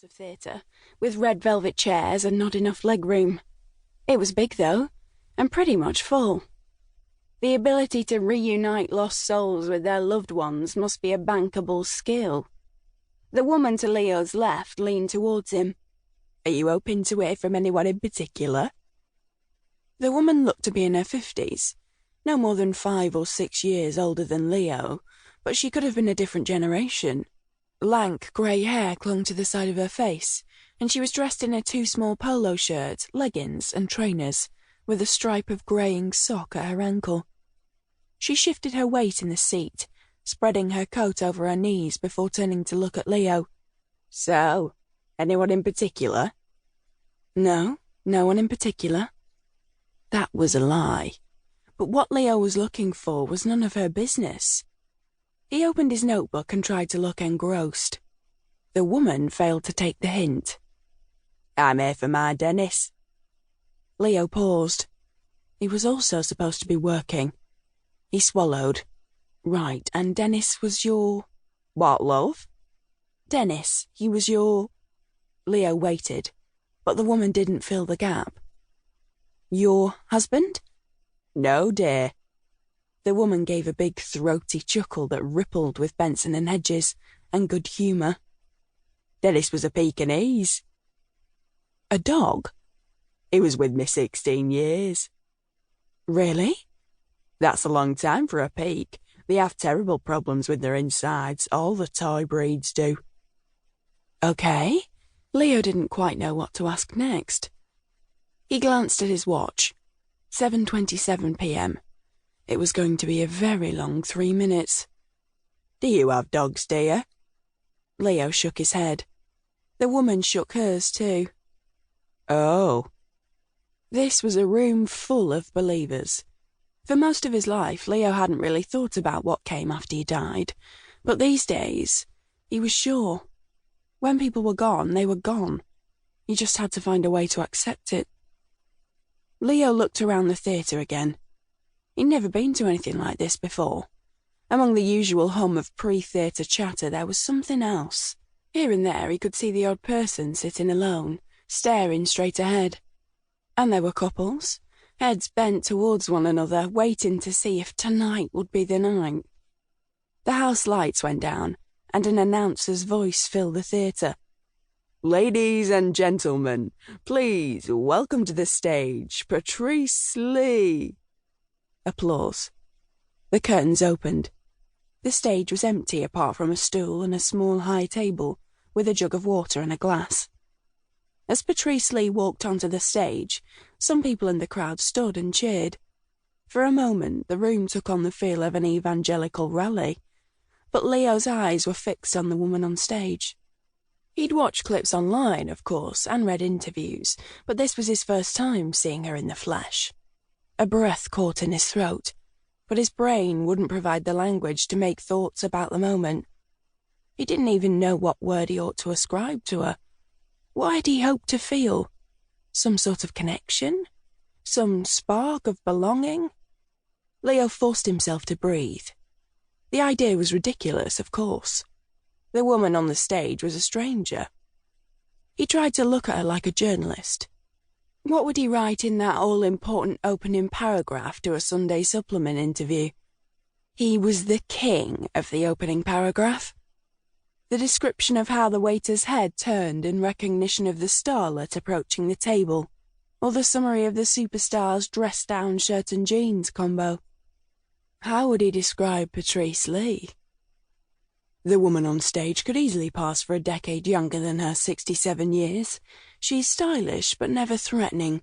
of theatre, with red velvet chairs and not enough leg room. It was big, though, and pretty much full. The ability to reunite lost souls with their loved ones must be a bankable skill. The woman to Leo's left leaned towards him. "Are you hoping to hear from anyone in particular?" The woman looked to be in her 50s, no more than 5 or 6 years older than Leo, but she could have been a different generation. Lank grey hair clung to the side of her face, and she was dressed in a too small polo shirt, leggings and trainers, with a stripe of greying sock at her ankle. She shifted her weight in the seat, spreading her coat over her knees before turning to look at Leo. "So, anyone in particular?" "No, no one in particular." That was a lie, but what Leo was looking for was none of her business. He opened his notebook and tried to look engrossed. The woman failed to take the hint. "I'm here for my Dennis." Leo paused. He was also supposed to be working. He swallowed. "Right, and Dennis was your—" "What, love?" "Dennis, he was your—" Leo waited, but the woman didn't fill the gap. "Your husband?" "No, dear." The woman gave a big throaty chuckle that rippled with Benson and Hedges and good humour. "Dennis was a Pekingese." "A dog?" "He was with me 16 years. "Really?" "That's a long time for a Peke. They have terrible problems with their insides. All the toy breeds do." "Okay." Leo didn't quite know what to ask next. He glanced at his watch. 7:27 p.m. It was going to be a very long 3 minutes. "Do you have dogs, dear?" Leo shook his head. The woman shook hers too. "Oh." This was a room full of believers. For most of his life, Leo hadn't really thought about what came after he died, but these days, he was sure. When people were gone, they were gone. He just had to find a way to accept it. Leo looked around the theatre again. He'd never been to anything like this before. Among the usual hum of pre-theatre chatter, there was something else. Here and there, he could see the odd person sitting alone, staring straight ahead. And there were couples, heads bent towards one another, waiting to see if tonight would be the night. The house lights went down, and an announcer's voice filled the theatre. "Ladies and gentlemen, please welcome to the stage, Patrice Leigh." Applause. The curtains opened. The stage was empty apart from a stool and a small high table with a jug of water and a glass. As Patrice Leigh walked onto the stage, some people in the crowd stood and cheered. For a moment, the room took on the feel of an evangelical rally, but Leo's eyes were fixed on the woman on stage. He'd watched clips online, of course, and read interviews, but this was his first time seeing her in the flesh. A breath caught in his throat, but his brain wouldn't provide the language to make thoughts about the moment. He didn't even know what word he ought to ascribe to her. What had he hoped to feel? Some sort of connection? Some spark of belonging? Leo forced himself to breathe. The idea was ridiculous, of course. The woman on the stage was a stranger. He tried to look at her like a journalist. What would he write in that all-important opening paragraph to a Sunday supplement interview? He was the king of the opening paragraph. The description of how the waiter's head turned in recognition of the starlet approaching the table, or the summary of the superstar's dress-down shirt and jeans combo. How would he describe Patrice Leigh? The woman on stage could easily pass for a decade younger than her 67 years. She's stylish but never threatening.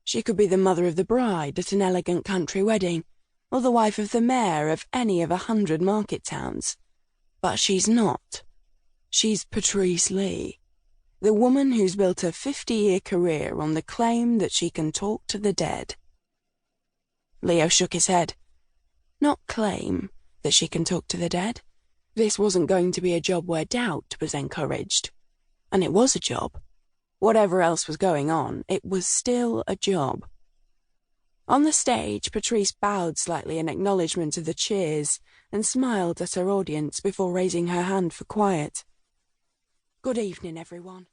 She could be the mother of the bride at an elegant country wedding, or the wife of the mayor of any of 100 market towns. But she's not. She's Patrice Leigh, the woman who's built a 50-year career on the claim that she can talk to the dead. Leo shook his head. Not claim that she can talk to the dead. This wasn't going to be a job where doubt was encouraged. And it was a job. Whatever else was going on, it was still a job. On the stage, Patrice bowed slightly in acknowledgement of the cheers and smiled at her audience before raising her hand for quiet. "Good evening, everyone."